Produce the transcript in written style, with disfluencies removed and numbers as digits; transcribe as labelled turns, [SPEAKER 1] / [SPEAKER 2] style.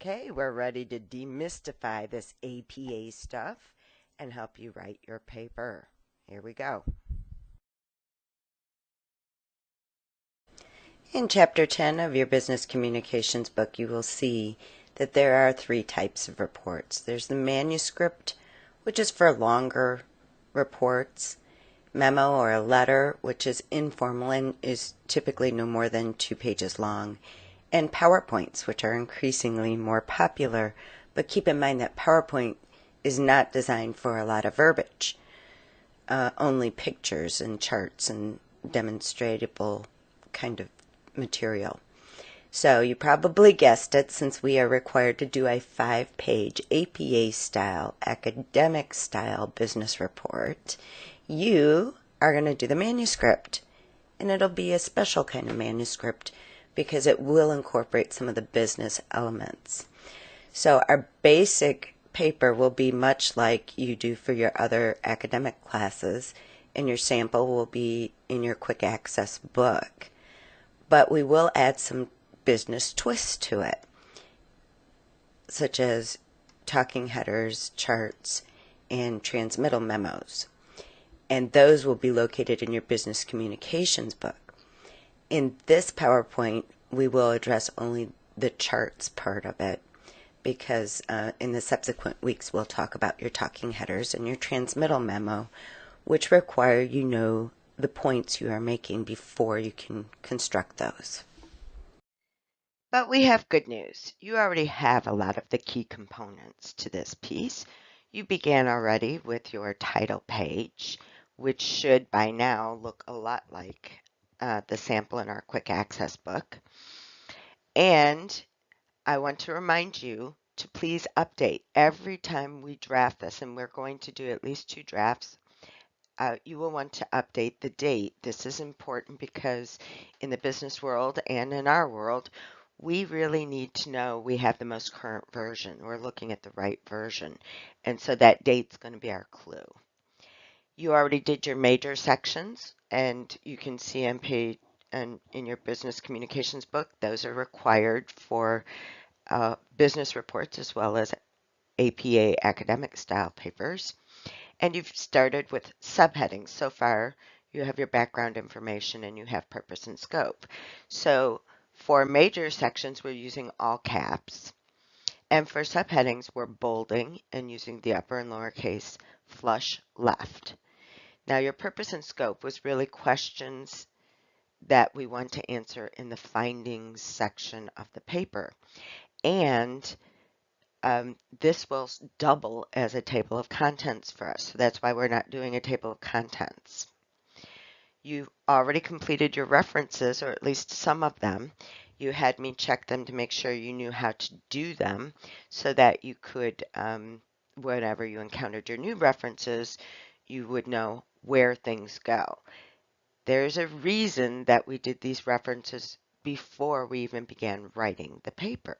[SPEAKER 1] Okay, we're ready to demystify this APA stuff and help you write your paper. Here we go. In Chapter 10 of your Business Communications book, you will see that there are three types of reports. There's the manuscript, which is for longer reports, memo or a letter, which is informal and is typically no more than 2 pages long, and PowerPoints, which are increasingly more popular. But keep in mind that PowerPoint is not designed for a lot of verbiage, only pictures and charts and demonstratable kind of material. So you probably guessed it, since we are required to do a 5-page APA style, academic style business report, you are going to do the manuscript. And it'll be a special kind of manuscript because it will incorporate some of the business elements. So our basic paper will be much like you do for your other academic classes, and your sample will be in your quick access book. But we will add some business twists to it, such as talking headers, charts, and transmittal memos. And those will be located in your business communications book. In this PowerPoint, we will address only the charts part of it, because in the subsequent weeks we'll talk about your talking headers and your transmittal memo, which require you know the points you are making before you can construct those. But we have good news. You already have a lot of the key components to this piece. You began already with your title page, which should by now look a lot like the sample in our quick access book. And I want to remind you to please update every time we draft this, and we're going to do at least 2 drafts. You will want to update the date. This is important because in the business world and in our world, we really need to know we have the most current version. We're looking at the right version. And so that date's going to be our clue. You already did your major sections, and you can see on page and in your business communications book, those are required for business reports as well as APA academic style papers. And you've started with subheadings. So far, you have your background information and you have purpose and scope. So for major sections, we're using all caps. And for subheadings, we're bolding and using the upper and lowercase flush left. Now, your purpose and scope was really questions that we want to answer in the findings section of the paper. And this will double as a table of contents for us. So that's why we're not doing a table of contents. You already completed your references, or at least some of them. You had me check them to make sure you knew how to do them so that you could, whenever you encountered your new references, you would know where things go. There's a reason that we did these references before we even began writing the paper.